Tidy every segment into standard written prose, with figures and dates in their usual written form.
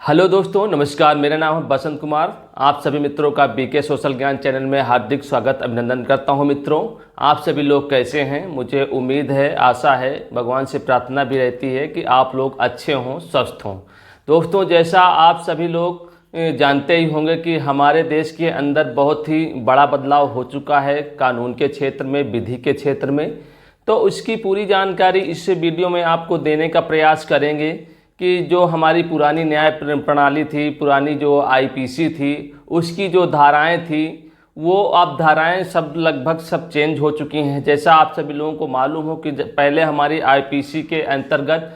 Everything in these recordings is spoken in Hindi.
हेलो दोस्तों, नमस्कार। मेरा नाम है बसंत कुमार। आप सभी मित्रों का बीके सोशल ज्ञान चैनल में हार्दिक स्वागत अभिनंदन करता हूं। मित्रों, आप सभी लोग कैसे हैं? मुझे उम्मीद है, आशा है, भगवान से प्रार्थना भी रहती है कि आप लोग अच्छे हों, स्वस्थ हों। दोस्तों, जैसा आप सभी लोग जानते ही होंगे कि हमारे देश के अंदर बहुत ही बड़ा बदलाव हो चुका है कानून के क्षेत्र में, विधि के क्षेत्र में। तो उसकी पूरी जानकारी इस वीडियो में आपको देने का प्रयास करेंगे कि जो हमारी पुरानी न्याय प्रणाली थी, पुरानी जो आईपीसी थी, उसकी जो धाराएं थी, वो अब धाराएं सब लगभग सब चेंज हो चुकी हैं। जैसा आप सभी लोगों को मालूम हो कि पहले हमारी आईपीसी के अंतर्गत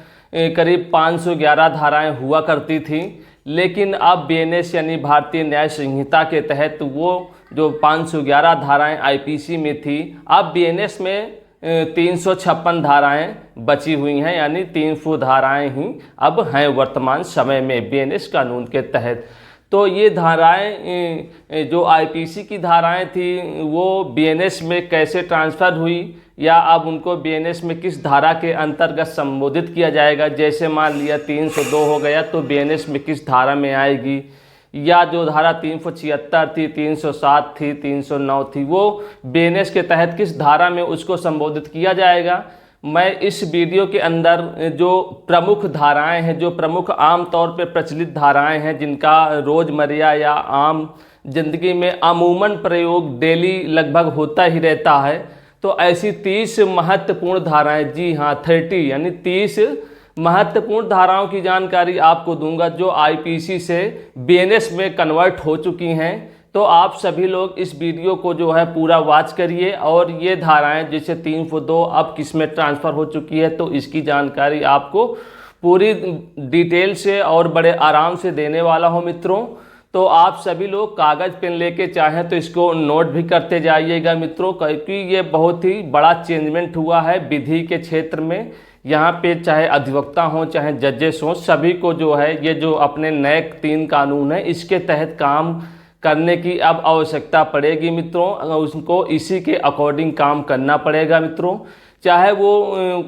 करीब 511 धाराएं हुआ करती थी, लेकिन अब बीएनएस यानी भारतीय न्याय संहिता के तहत वो जो 511 धाराएं आईपीसी में थी, अब बीएनएस में 356 धाराएं बची हुई हैं, यानी 300 धाराएं ही अब हैं वर्तमान समय में बीएनएस कानून के तहत। तो ये धाराएं जो आईपीसी की धाराएं थी वो बीएनएस में कैसे ट्रांसफ़र हुई, या अब उनको बीएनएस में किस धारा के अंतर्गत संबोधित किया जाएगा। जैसे मान लिया 302 हो गया तो बीएनएस में किस धारा में आएगी, या जो धारा 376 थी, 307 थी, 309 थी, वो बीएनएस के तहत किस धारा में उसको संबोधित किया जाएगा। मैं इस वीडियो के अंदर जो प्रमुख धाराएं हैं, जो प्रमुख आम तौर पे प्रचलित धाराएं हैं, जिनका रोज़मर्रा या आम जिंदगी में अमूमन प्रयोग डेली लगभग होता ही रहता है, तो ऐसी 30 महत्वपूर्ण धाराएं, जी हाँ 30 यानी 30 महत्वपूर्ण धाराओं की जानकारी आपको दूंगा जो आईपीसी से बीएनएस में कन्वर्ट हो चुकी हैं। तो आप सभी लोग इस वीडियो को जो है पूरा वॉच करिए, और ये धाराएं जैसे 302 अब किस में ट्रांसफ़र हो चुकी है, तो इसकी जानकारी आपको पूरी डिटेल से और बड़े आराम से देने वाला हूं। मित्रों, तो आप सभी लोग कागज़ पेन लेके चाहें तो इसको नोट भी करते जाइएगा मित्रों, क्योंकि ये बहुत ही बड़ा चेंजमेंट हुआ है विधि के क्षेत्र में। यहाँ पे चाहे अधिवक्ता हों, चाहे जजेस हों, सभी को जो है ये जो अपने नए 3 कानून हैं इसके तहत काम करने की अब आवश्यकता पड़ेगी मित्रों। उसको इसी के अकॉर्डिंग काम करना पड़ेगा मित्रों। चाहे वो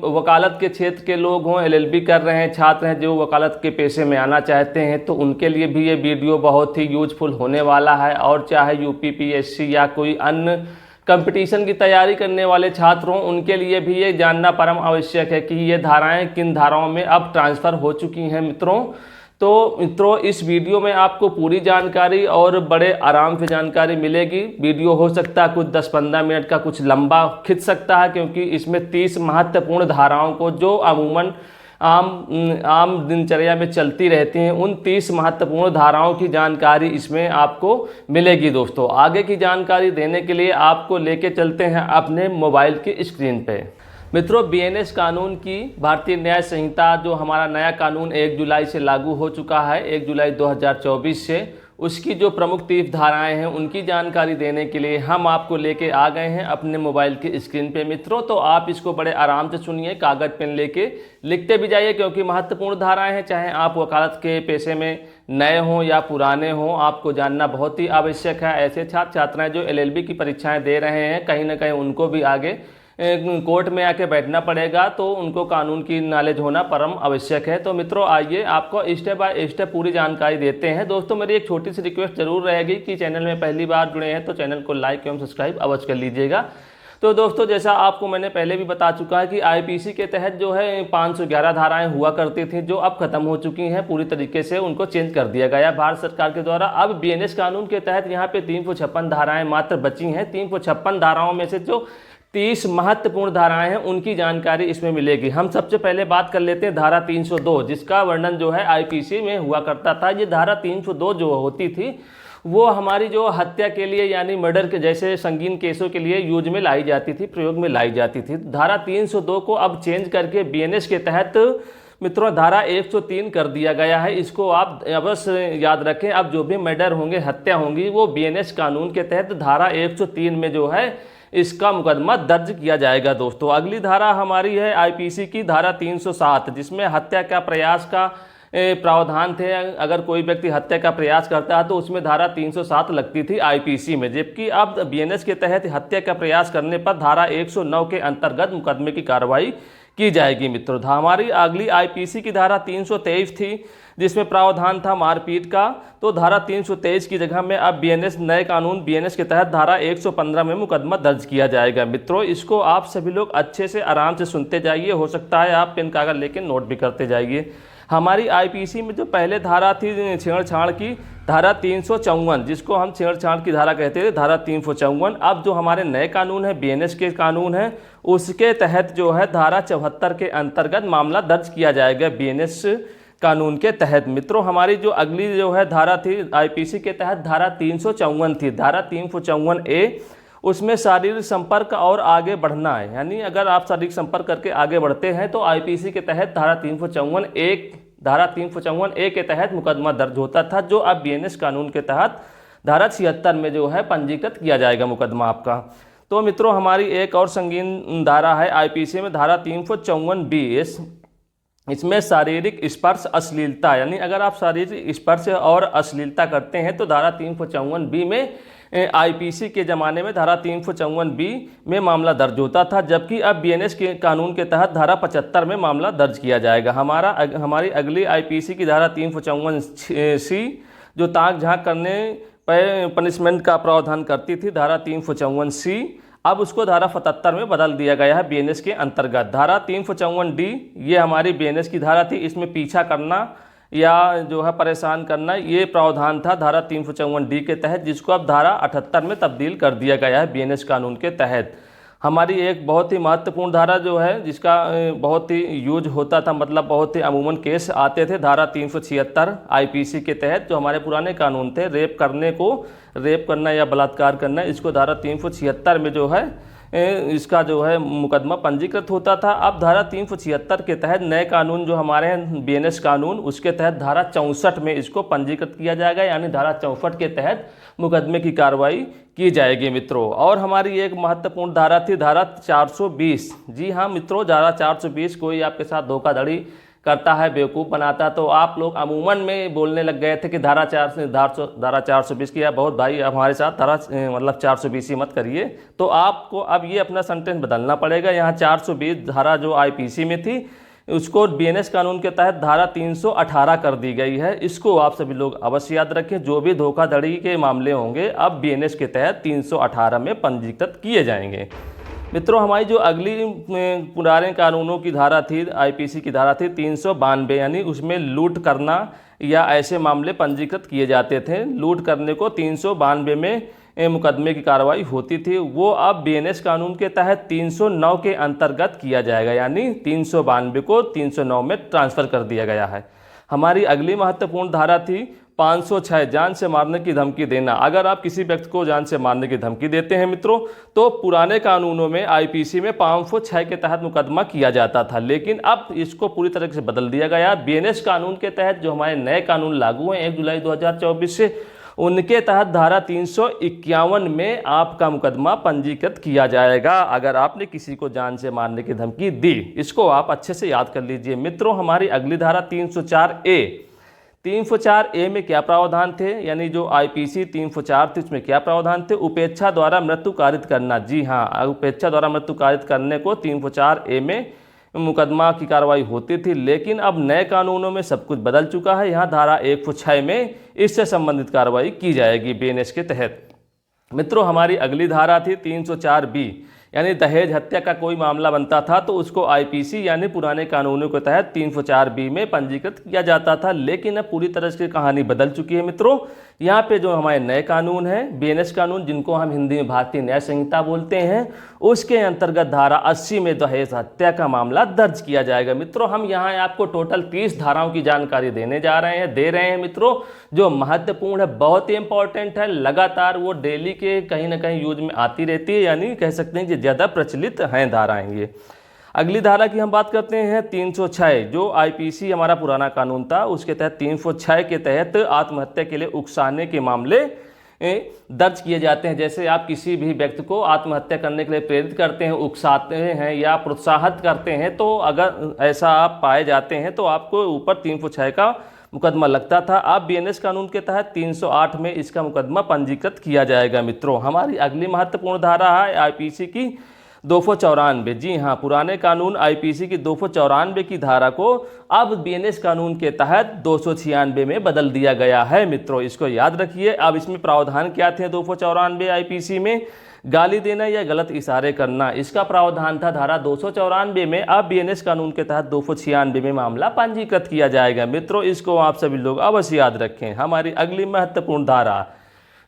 वकालत के क्षेत्र के लोग हों, एलएलबी कर रहे हैं छात्र हैं जो वकालत के पेशे में आना चाहते हैं, तो उनके लिए भी ये वीडियो बहुत ही यूजफुल होने वाला है। और चाहे यूपीपीएससी या कोई अन्य कंपटीशन की तैयारी करने वाले छात्रों, उनके लिए भी ये जानना परम आवश्यक है कि ये धाराएं किन धाराओं में अब ट्रांसफ़र हो चुकी हैं मित्रों। तो मित्रों, इस वीडियो में आपको पूरी जानकारी और बड़े आराम से जानकारी मिलेगी। वीडियो हो सकता है कुछ 10-15 मिनट का, कुछ लंबा खिंच सकता है, क्योंकि इसमें 30 महत्वपूर्ण धाराओं को जो अमूमन आम दिनचर्या में चलती रहती हैं, उन 30 महत्वपूर्ण धाराओं की जानकारी इसमें आपको मिलेगी। दोस्तों, आगे की जानकारी देने के लिए आपको लेके चलते हैं अपने मोबाइल की स्क्रीन पे। मित्रों, बीएनएस कानून की भारतीय न्याय संहिता जो हमारा नया कानून 1 जुलाई से लागू हो चुका है, 1 जुलाई 2024 से, उसकी जो प्रमुख 30 धाराएं हैं उनकी जानकारी देने के लिए हम आपको लेके आ गए हैं अपने मोबाइल की स्क्रीन पे मित्रों। तो आप इसको बड़े आराम से सुनिए, कागज़ पेन लेके लिखते भी जाइए, क्योंकि महत्वपूर्ण धाराएं हैं। चाहे आप वकालत के पेशे में नए हों या पुराने हों, आपको जानना बहुत ही आवश्यक है। ऐसे छात्र छात्राएँ जो एलएलबी की परीक्षाएँ दे रहे हैं, कहीं ना कहीं उनको भी आगे कोर्ट में आके बैठना पड़ेगा, तो उनको कानून की नॉलेज होना परम आवश्यक है। तो मित्रों, आइए आपको स्टेप बाय स्टेप पूरी जानकारी देते हैं। दोस्तों, मेरी एक छोटी सी रिक्वेस्ट जरूर रहेगी कि चैनल में पहली बार जुड़े हैं तो चैनल को लाइक एवं सब्सक्राइब अवश्य कर लीजिएगा। तो दोस्तों, जैसा आपको मैंने पहले भी बता चुका है कि आईपीसी के तहत जो है 511 धाराएं हुआ करती थी, जो अब खत्म हो चुकी हैं पूरी तरीके से, उनको चेंज कर दिया गया भारत सरकार के द्वारा। अब बीएनएस कानून के तहत यहाँ पे 356 धाराएं मात्र बची हैं। 356 धाराओं में से जो 30 महत्वपूर्ण धाराएं हैं उनकी जानकारी इसमें मिलेगी। हम सबसे पहले बात कर लेते हैं धारा 302, जिसका वर्णन जो है आईपीसी में हुआ करता था। ये धारा 302 जो होती थी वो हमारी जो हत्या के लिए यानी मर्डर के जैसे संगीन केसों के लिए यूज में लाई जाती थी, प्रयोग में लाई जाती थी। धारा 302 को अब चेंज करके बीएनएस के तहत मित्रों धारा 103 कर दिया गया है। इसको आप अवश्य याद रखें। अब जो भी मर्डर होंगे, हत्या होंगी, वो बीएनएस कानून के तहत धारा 103 में जो है इसका मुकदमा दर्ज किया जाएगा। दोस्तों, अगली धारा हमारी है आईपीसी की धारा 307, जिसमें हत्या का प्रयास का प्रावधान थे। अगर कोई व्यक्ति हत्या का प्रयास करता है तो उसमें धारा 307 लगती थी आईपीसी में, जबकि अब बीएनएस के तहत हत्या का प्रयास करने पर धारा 109 के अंतर्गत मुकदमे की कार्रवाई की जाएगी। मित्रों, हमारी अगली आईपीसी की धारा 323 थी, जिसमें प्रावधान था मारपीट का, तो धारा 323 की जगह में अब बीएनएस नए कानून बीएनएस के तहत धारा 115 में मुकदमा दर्ज किया जाएगा। मित्रों, इसको आप सभी लोग अच्छे से आराम से सुनते जाइए, हो सकता है आप पेन कागज लेके नोट भी करते जाइए। हमारी आईपीसी में जो पहले धारा थी छेड़छाड़ की, धारा 354, जिसको हम छेड़छाड़ की धारा कहते थे, धारा 354, अब जो हमारे नए कानून है बीएनएस के कानून है, उसके तहत जो है धारा 74 के अंतर्गत मामला दर्ज किया जाएगा बीएनएस कानून के तहत। मित्रों, हमारी जो अगली जो है धारा थी आईपीसी के तहत धारा 354 थी, धारा 354 ए, उसमें शारीरिक संपर्क और आगे बढ़ना है, यानी अगर आप शारीरिक संपर्क करके आगे बढ़ते हैं तो आईपीसी के तहत धारा 354 ए के तहत मुकदमा दर्ज होता था, जो अब बीएनएस कानून के तहत धारा 76 में जो है पंजीकृत किया जाएगा मुकदमा आपका। तो मित्रों, हमारी एक और संगीन धारा है आईपीसी में, धारा 354 बी, इसमें शारीरिक स्पर्श अश्लीलता, यानी अगर आप शारीरिक स्पर्श और अश्लीलता करते हैं तो धारा 354 बी में आईपीसी के ज़माने में धारा 354 बी में मामला दर्ज होता था, जबकि अब बीएनएस के कानून के तहत धारा 75 में मामला दर्ज किया जाएगा। हमारी अगली आईपीसी की धारा 354 सी, जो ताक झांक करने पर पनिशमेंट का प्रावधान करती थी, धारा 354 सी, अब उसको धारा 77 में बदल दिया गया है बीएनएस के अंतर्गत। धारा 354 डी, ये हमारी बीएनएस की धारा थी, इसमें पीछा करना या जो है परेशान करना, ये प्रावधान था धारा 354 डी के तहत, जिसको अब धारा 78 में तब्दील कर दिया गया है बीएनएस कानून के तहत। हमारी एक बहुत ही महत्वपूर्ण धारा जो है, जिसका बहुत ही यूज होता था, मतलब बहुत ही अमूमन केस आते थे, धारा 376 आईपीसी के तहत, जो हमारे पुराने कानून थे, रेप करना या बलात्कार करना, इसको धारा 376 में जो है इसका जो है मुकदमा पंजीकृत होता था। अब धारा 376 के तहत नए कानून जो हमारे हैं बीएनएस कानून, उसके तहत धारा 64 में इसको पंजीकृत किया जाएगा, यानी धारा 64 के तहत मुकदमे की कार्रवाई की जाएगी मित्रों। और हमारी एक महत्वपूर्ण धारा थी धारा 420। जी हाँ मित्रों, धारा 420, कोई आपके साथ धोखाधड़ी करता है, बेवकूफ़ बनाता है, तो आप लोग अमूमन में बोलने लग गए थे कि धारा 420 की, या बहुत भाई हमारे साथ धारा मतलब 420 ही मत करिए, तो आपको अब ये अपना सेंटेंस बदलना पड़ेगा। यहाँ 420 धारा जो आईपीसी में थी, उसको बीएनएस कानून के तहत धारा 318 कर दी गई है। इसको आप सभी लोग अवश्य याद रखें, जो भी धोखाधड़ी के मामले होंगे अब बीएनएस के तहत 318 में पंजीकृत किए जाएंगे। मित्रों, हमारी जो अगली पुराने कानूनों की धारा थी, आईपीसी की धारा थी 392, यानी उसमें लूट करना या ऐसे मामले पंजीकृत किए जाते थे। लूट करने को 392 में मुकदमे की कार्रवाई होती थी, वो अब बीएनएस कानून के तहत 309 के अंतर्गत किया जाएगा, यानी 392 को 309 में ट्रांसफ़र कर दिया गया है। हमारी अगली महत्वपूर्ण धारा थी 506, जान से मारने की धमकी देना। अगर आप किसी व्यक्ति को जान से मारने की धमकी देते हैं मित्रों, तो पुराने कानूनों में आईपीसी में 506 के तहत मुकदमा किया जाता था, लेकिन अब इसको पूरी तरह से बदल दिया गया। बीएनएस कानून के तहत जो हमारे नए कानून लागू हैं 1 जुलाई 2024 से, उनके तहत धारा 351 में आपका मुकदमा पंजीकृत किया जाएगा अगर आपने किसी को जान से मारने की धमकी दी। इसको आप अच्छे से याद कर लीजिए मित्रों। हमारी अगली धारा 304 ए में क्या प्रावधान थे, यानी जो आईपीसी 304 थी उसमें क्या प्रावधान थे? उपेक्षा द्वारा मृत्यु कारित करना। जी हाँ, उपेक्षा द्वारा मृत्यु कारित करने को 304 ए में मुकदमा की कार्रवाई होती थी, लेकिन अब नए कानूनों में सब कुछ बदल चुका है। यहाँ धारा 106 में इससे संबंधित कार्रवाई की जाएगी बीएनएस के तहत। मित्रों, हमारी अगली धारा थी 304 बी, यानी दहेज हत्या का कोई मामला बनता था तो उसको आईपीसी यानी पुराने कानूनों के तहत 304 बी में पंजीकृत किया जाता था, लेकिन अब पूरी तरह से कहानी बदल चुकी है मित्रों। यहाँ पे जो हमारे नए कानून हैं बीएनएस कानून, जिनको हम हिंदी में भारतीय न्याय संहिता बोलते हैं, उसके अंतर्गत धारा 80 में दहेज हत्या का मामला दर्ज किया जाएगा। मित्रों, हम यहाँ आपको टोटल 30 धाराओं की जानकारी दे रहे हैं मित्रों, जो महत्वपूर्ण है, बहुत ही इंपॉर्टेंट है। लगातार वो डेली के कहीं ना कहीं यूज में आती रहती है, यानी कह सकते हैं कि ज़्यादा प्रचलित हैं धाराएं ये। अगली धारा की हम बात करते हैं 306, जो आईपीसी हमारा पुराना कानून था, उसके तहत 306 के तहत आत्महत्या के लिए उकसाने के मामले दर्ज किए जाते हैं। जैसे आप किसी भी व्यक्ति को आत्महत्या करने के लिए प्रेरित करते हैं, उकसाते हैं या प्रोत्साहित करते हैं, तो अगर ऐसा आप पाए जाते हैं तो आपको ऊपर 306 का मुकदमा लगता था। अब बीएनएस कानून के तहत 308 में इसका मुकदमा पंजीकृत किया जाएगा। मित्रों, हमारी अगली महत्वपूर्ण धारा है आईपीसी की 294, जी हाँ, पुराने कानून आईपीसी की 294 की धारा को अब बीएनएस कानून के तहत 296 में बदल दिया गया है मित्रों, इसको याद रखिए। अब इसमें प्रावधान क्या थे 294 आईपीसी में? गाली देना या गलत इशारे करना, इसका प्रावधान था धारा 294 में। अब बीएनएस कानून के तहत 296 में मामला पंजीकृत किया जाएगा मित्रों, इसको आप सभी लोग अवश्य याद रखें। हमारी अगली महत्वपूर्ण धारा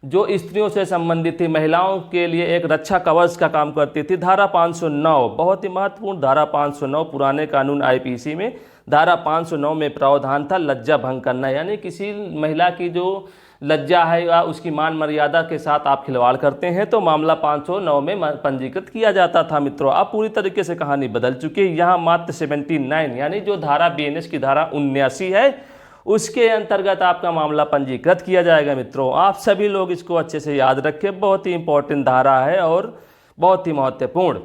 जो स्त्रियों से संबंधित थी, महिलाओं के लिए एक रक्षा कवच का काम करती थी, धारा 509, बहुत ही महत्वपूर्ण धारा 509 पुराने कानून आईपीसी में। धारा 509 में प्रावधान था लज्जा भंग करना, यानी किसी महिला की जो लज्जा है या उसकी मान मर्यादा के साथ आप खिलवाड़ करते हैं तो मामला 509 में पंजीकृत किया जाता था मित्रों। अब पूरी तरीके से कहानी बदल चुकी है, यहाँ मात्र 79 यानी जो धारा बीएनएस की धारा 79 है उसके अंतर्गत आपका मामला पंजीकृत किया जाएगा मित्रों। आप सभी लोग इसको अच्छे से याद रखें, बहुत ही इंपॉर्टेंट धारा है और बहुत ही महत्वपूर्ण।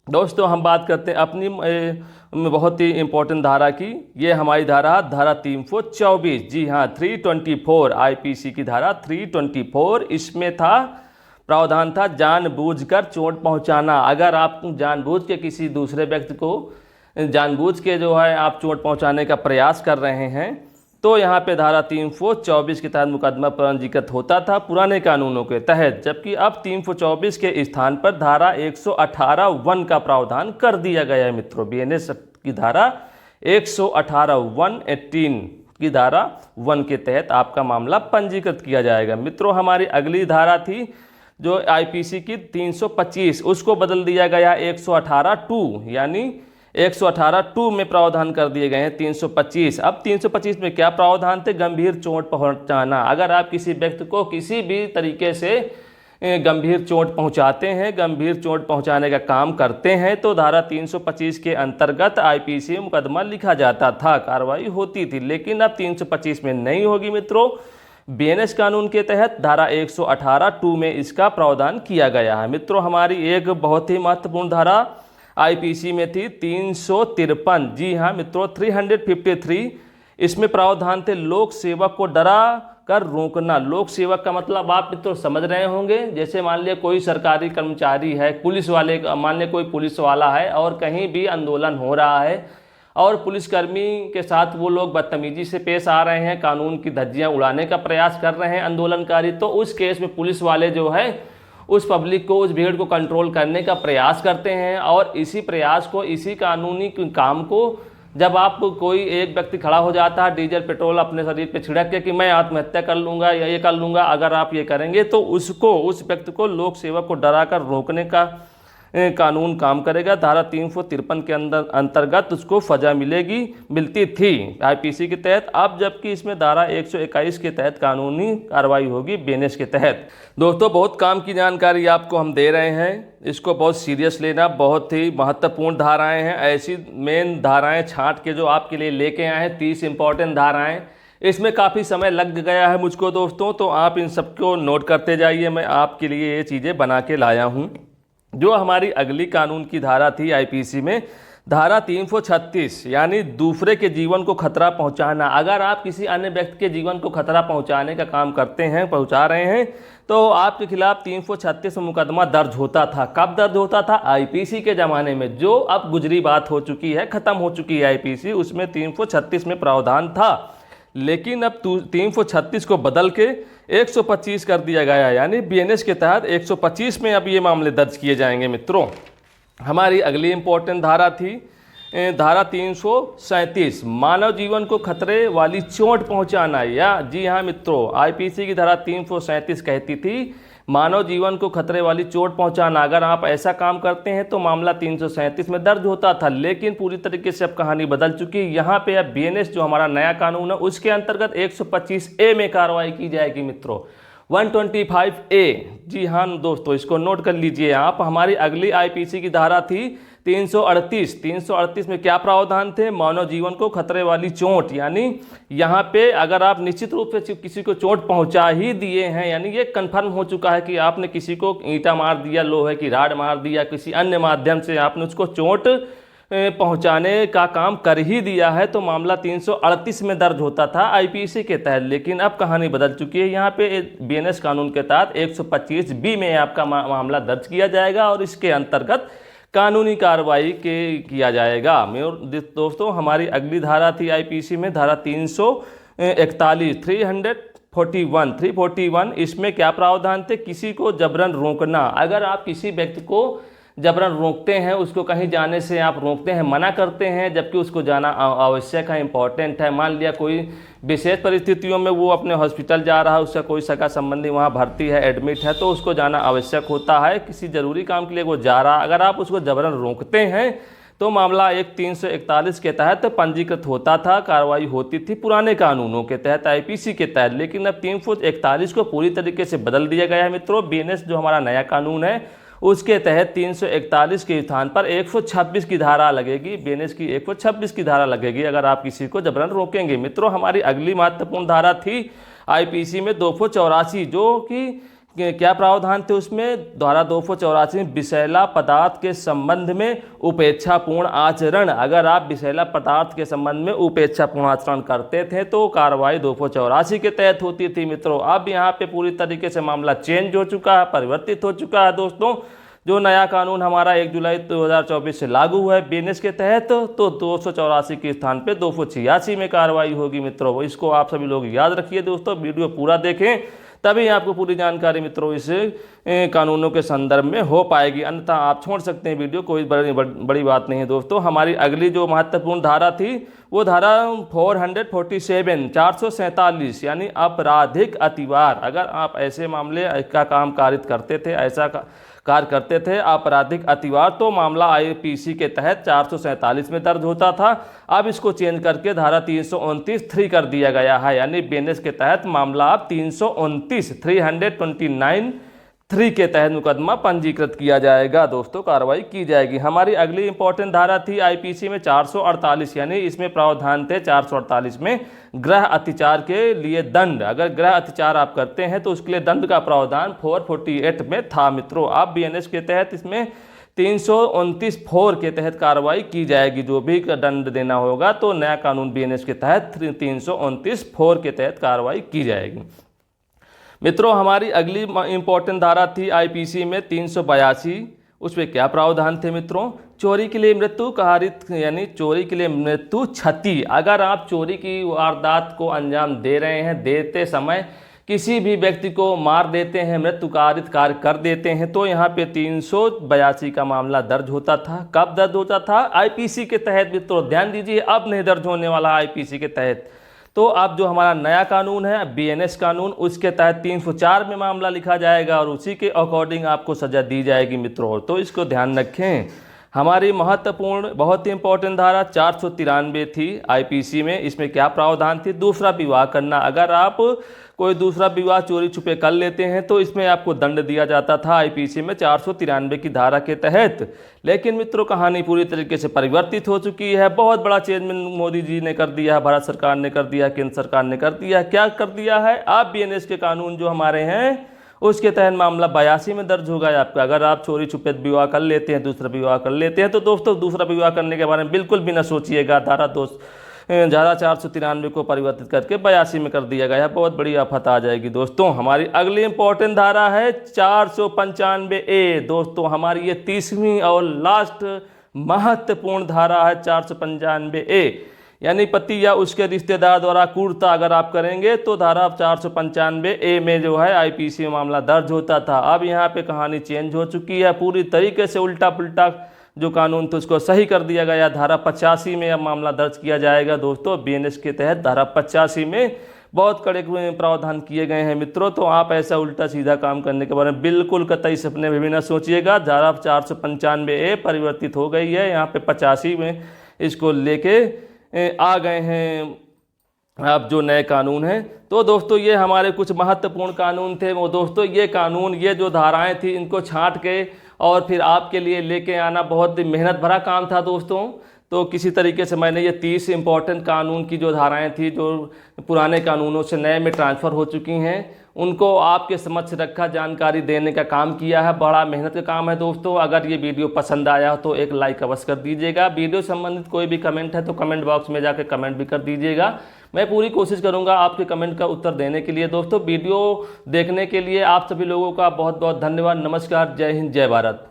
दोस्तों हम बात करते हैं अपनी बहुत ही इंपॉर्टेंट धारा की, ये हमारी धारा 324, जी हाँ 324 आईपीसी की धारा 324। इसमें था प्रावधान था जानबूझकर चोट पहुंचाना। अगर आप जानबूझ के किसी दूसरे व्यक्ति को जानबूझ के जो है आप चोट पहुंचाने का प्रयास कर रहे हैं तो यहाँ पे धारा 324 के तहत मुकदमा पंजीकृत होता था पुराने कानूनों के तहत, जबकि अब 324 के स्थान पर धारा 118(1) का प्रावधान कर दिया गया है मित्रों। बीएनएस की धारा 118(1)(18) की धारा 1 के तहत आपका मामला पंजीकृत किया जाएगा मित्रों। हमारी अगली धारा थी जो आईपीसी की 325, उसको बदल दिया गया 118(2), यानी 118(2) में प्रावधान कर दिए गए हैं 325। अब 325 में क्या प्रावधान थे? गंभीर चोट पहुंचाना। अगर आप किसी व्यक्ति को किसी भी तरीके से गंभीर चोट पहुंचाते हैं, गंभीर चोट पहुंचाने का काम करते हैं तो धारा 325 के अंतर्गत आईपीसी में मुकदमा लिखा जाता था, कार्रवाई होती थी। लेकिन अब 325 में नहीं होगी मित्रों, बीएनएस कानून के तहत धारा 118(2) में इसका प्रावधान किया गया है मित्रों। हमारी एक बहुत ही महत्वपूर्ण धारा आईपीसी में थी 353, जी हाँ मित्रों 353। इसमें प्रावधान थे लोक सेवक को डरा कर रोकना। लोक सेवक का मतलब आप मित्रों समझ रहे होंगे, जैसे मान लिया कोई सरकारी कर्मचारी है, पुलिस वाले, मान लिया कोई पुलिस वाला है और कहीं भी आंदोलन हो रहा है और पुलिसकर्मी के साथ वो लोग बदतमीजी से पेश आ रहे हैं, कानून की धज्जियां उड़ाने का प्रयास कर रहे हैं आंदोलनकारी, तो उस केस में पुलिस वाले जो है उस पब्लिक को, उस भीड़ को कंट्रोल करने का प्रयास करते हैं। और इसी प्रयास को, इसी कानूनी काम को जब आप कोई एक व्यक्ति खड़ा हो जाता है डीजल पेट्रोल अपने शरीर पे छिड़क के कि मैं आत्महत्या कर लूँगा या ये कर लूँगा, अगर आप ये करेंगे तो उसको, उस व्यक्ति को लोक सेवक को डरा कर रोकने का कानून काम करेगा। धारा 353 के अंतर्गत उसको सजा मिलती थी आईपीसी के तहत। अब जबकि इसमें धारा 121 के तहत कानूनी कार्रवाई होगी बीएनएस के तहत। दोस्तों बहुत काम की जानकारी आपको हम दे रहे हैं, इसको बहुत सीरियस लेना, बहुत ही महत्वपूर्ण धाराएं हैं। ऐसी मेन धाराएं छांट के जो आपके लिए लेके आए हैं 30 इंपॉर्टेंट धाराएं, इसमें काफ़ी समय लग गया है मुझको दोस्तों, तो आप इन सबको नोट करते जाइए। मैं आपके लिए ये चीज़ें बना के लाया हूँ। जो हमारी अगली कानून की धारा थी आईपीसी में, धारा 336, यानी दूसरे के जीवन को खतरा पहुंचाना। अगर आप किसी अन्य व्यक्ति के जीवन को खतरा पहुंचाने का काम करते हैं, पहुंचा रहे हैं, तो आपके खिलाफ 336 में मुकदमा दर्ज होता था। कब दर्ज होता था? आईपीसी के ज़माने में, जो अब गुजरी बात हो चुकी है, ख़त्म हो चुकी है आईपीसी, उसमें 336 में प्रावधान था। लेकिन अब 336 को बदल के 125 कर दिया गया, यानी बीएनएस के तहत 125 में अब ये मामले दर्ज किए जाएंगे मित्रों। हमारी अगली इंपॉर्टेंट धारा थी धारा 337, मानव जीवन को खतरे वाली चोट पहुंचाना। या जी हाँ मित्रों, आईपीसी की धारा 337 कहती थी मानव जीवन को खतरे वाली चोट पहुंचाना। अगर आप ऐसा काम करते हैं तो मामला 337 में दर्ज होता था। लेकिन पूरी तरीके से अब कहानी बदल चुकी है। यहाँ पे अब बीएनएस जो हमारा नया कानून है उसके अंतर्गत 125A में कार्रवाई की जाएगी मित्रों, 125A। जी हाँ दोस्तों, इसको नोट कर लीजिए आप। हमारी अगली आईपीसी की धारा थी 338 में क्या प्रावधान थे? मानव जीवन को खतरे वाली चोट, यानी यहाँ पे अगर आप निश्चित रूप से किसी को चोट पहुँचा ही दिए हैं, यानी ये कंफर्म हो चुका है कि आपने किसी को ईंटा मार दिया, लोहे की राड मार दिया, किसी अन्य माध्यम से आपने उसको चोट पहुंचाने का काम कर ही दिया है, तो मामला 338 में दर्ज होता था आईपीसी के तहत। लेकिन अब कहानी बदल चुकी है, यहाँ पे बीएनएस कानून के तहत 125B में आपका मामला दर्ज किया जाएगा और इसके अंतर्गत कानूनी कार्रवाई किया जाएगा। दोस्तों हमारी अगली धारा थी आईपीसी में धारा 341 341। इसमें क्या प्रावधान थे? किसी को जबरन रोकना। अगर आप किसी व्यक्ति को जबरन रोकते हैं, उसको कहीं जाने से आप रोकते हैं, मना करते हैं, जबकि उसको जाना आवश्यक है, इम्पॉर्टेंट है। मान लिया कोई विशेष परिस्थितियों में वो अपने हॉस्पिटल जा रहा है, उसका कोई सगा संबंधी वहाँ भर्ती है, एडमिट है, तो उसको जाना आवश्यक होता है, किसी ज़रूरी काम के लिए वो जा रहा। अगर आप उसको जबरन रोकते हैं तो मामला एक 341 के तहत पंजीकृत होता था, कार्रवाई होती थी पुराने कानूनों के तहत, आईपीसी के तहत। लेकिन अब 341 को पूरी तरीके से बदल दिया गया है मित्रों। बीएनएस जो हमारा नया कानून है उसके तहत 341 के स्थान पर 126 की धारा लगेगी, बीएनएस की 126 की धारा लगेगी अगर आप किसी को जबरन रोकेंगे। मित्रों हमारी अगली महत्वपूर्ण धारा थी आईपीसी में 284, जो कि क्या प्रावधान थे उसमें? धारा 284 में विषैला पदार्थ के संबंध में उपेक्षापूर्ण आचरण। अगर आप विषैला पदार्थ के संबंध में उपेक्षापूर्ण आचरण करते थे तो कार्रवाई 284 के तहत होती थी मित्रों। अब यहाँ पे पूरी तरीके से मामला चेंज हो चुका है, परिवर्तित हो चुका है दोस्तों। जो नया कानून हमारा 1 जुलाई 2024 से लागू हुआ है बीएनएस के तहत, तो 284 के स्थान पे 286 में कार्रवाई होगी मित्रों। इसको आप सभी लोग याद रखिए दोस्तों, वीडियो पूरा देखें, तभी आपको पूरी जानकारी मित्रों इस कानूनों के संदर्भ में हो पाएगी, अन्यथा आप छोड़ सकते हैं वीडियो, कोई बड़ी बात नहीं है दोस्तों। हमारी अगली जो महत्वपूर्ण धारा थी वो धारा 447 यानी आपराधिक अतिवार। अगर आप ऐसे मामले का काम कारित करते थे, ऐसा कार्य करते थे आपराधिक अतिवार, तो मामला आईपीसी के तहत 447 में दर्ज होता था। अब इसको चेंज करके धारा 329 कर दिया गया है, यानी बीएनएस के तहत मामला अब 329 के तहत मुकदमा पंजीकृत किया जाएगा दोस्तों, कार्रवाई की जाएगी। हमारी अगली इंपॉर्टेंट धारा थी आईपीसी में 448, यानी इसमें प्रावधान थे 448 में गृह अत्याचार के लिए दंड। अगर गृह अत्याचार आप करते हैं तो उसके लिए दंड का प्रावधान 448 में था मित्रों। अब बीएनएस के तहत इसमें 329 के तहत कार्रवाई की जाएगी, जो भी दंड देना होगा तो नया कानून बीएनएस के तहत 329 के तहत कार्रवाई की जाएगी मित्रों। हमारी अगली इंपॉर्टेंट धारा थी आईपीसी में 382। उसमें क्या प्रावधान थे मित्रों? चोरी के लिए मृत्यु कारित, यानी चोरी के लिए मृत्यु क्षति। अगर आप चोरी की वारदात को अंजाम दे रहे हैं, देते समय किसी भी व्यक्ति को मार देते हैं, मृत्यु कारित कार्य कर देते हैं, तो यहाँ पे 382 का मामला दर्ज होता था। कब दर्ज होता था? आईपीसी के तहत मित्रों, ध्यान दीजिए, अब नहीं दर्ज होने वाला आईपीसी के तहत। तो अब जो हमारा नया कानून है बीएनएस कानून, उसके तहत 304 में मामला लिखा जाएगा और उसी के अकॉर्डिंग आपको सजा दी जाएगी मित्रों, तो इसको ध्यान रखें। हमारी महत्वपूर्ण बहुत ही इंपॉर्टेंट धारा 493 थी आईपीसी में। इसमें क्या प्रावधान थी? दूसरा विवाह करना। अगर आप कोई दूसरा विवाह चोरी छुपे कर लेते हैं तो इसमें आपको दंड दिया जाता था आईपीसी में 493 की धारा के तहत। लेकिन मित्रों कहानी पूरी तरीके से परिवर्तित हो चुकी है। बहुत बड़ा चेंज मोदी जी ने कर दिया है, भारत सरकार ने कर दिया, केंद्र सरकार ने कर दिया। क्या कर दिया है? आप बीएनएस के कानून जो हमारे हैं उसके तहत मामला 82 में दर्ज होगा आपका। अगर आप चोरी छुपे विवाह कर लेते हैं, दूसरा विवाह कर लेते हैं, तो दोस्तों दूसरा विवाह करने के बारे में बिल्कुल भी ना सोचिएगा। धारा 493 को परिवर्तित करके 82 में कर दिया गया है, बहुत बड़ी आफत आ जाएगी दोस्तों। हमारी अगली इंपॉर्टेंट धारा है 495A दोस्तों, हमारी ये 30वीं और लास्ट महत्वपूर्ण धारा है 495A, यानी पति या उसके रिश्तेदार द्वारा क्रूरता अगर आप करेंगे तो धारा 495A में जो है आईपीसी में मामला दर्ज होता था। अब यहाँ पे कहानी चेंज हो चुकी है, पूरी तरीके से उल्टा पुल्टा जो कानून था उसको सही कर दिया गया। धारा 85 में अब मामला दर्ज किया जाएगा दोस्तों बीएनएस के तहत। धारा 85 में बहुत कड़े प्रावधान किए गए हैं मित्रों, तो आप ऐसा उल्टा सीधा काम करने के बारे में बिल्कुल कतई सपने में भी न सोचिएगा। धारा 495A परिवर्तित हो गई है, यहाँ पे 85 में इसको लेके आ गए हैं अब जो नए कानून हैं। तो दोस्तों ये हमारे कुछ महत्वपूर्ण कानून थे। वो दोस्तों ये कानून, ये जो धाराएं थी, इनको छांट के और फिर आपके लिए लेके आना बहुत ही मेहनत भरा काम था दोस्तों। तो किसी तरीके से मैंने ये 30 इंपॉर्टेंट कानून की जो धाराएं थी, जो पुराने कानूनों से नए में ट्रांसफ़र हो चुकी हैं, उनको आपके समक्ष रखा, जानकारी देने का काम किया है। बड़ा मेहनत का काम है दोस्तों। अगर ये वीडियो पसंद आया तो एक लाइक अवश्य कर दीजिएगा। वीडियो संबंधित कोई भी कमेंट है तो कमेंट बॉक्स में जाकर कमेंट भी कर दीजिएगा। मैं पूरी कोशिश करूंगा आपके कमेंट का उत्तर देने के लिए। दोस्तों वीडियो देखने के लिए आप सभी लोगों का बहुत बहुत धन्यवाद। नमस्कार, जय हिंद, जय भारत।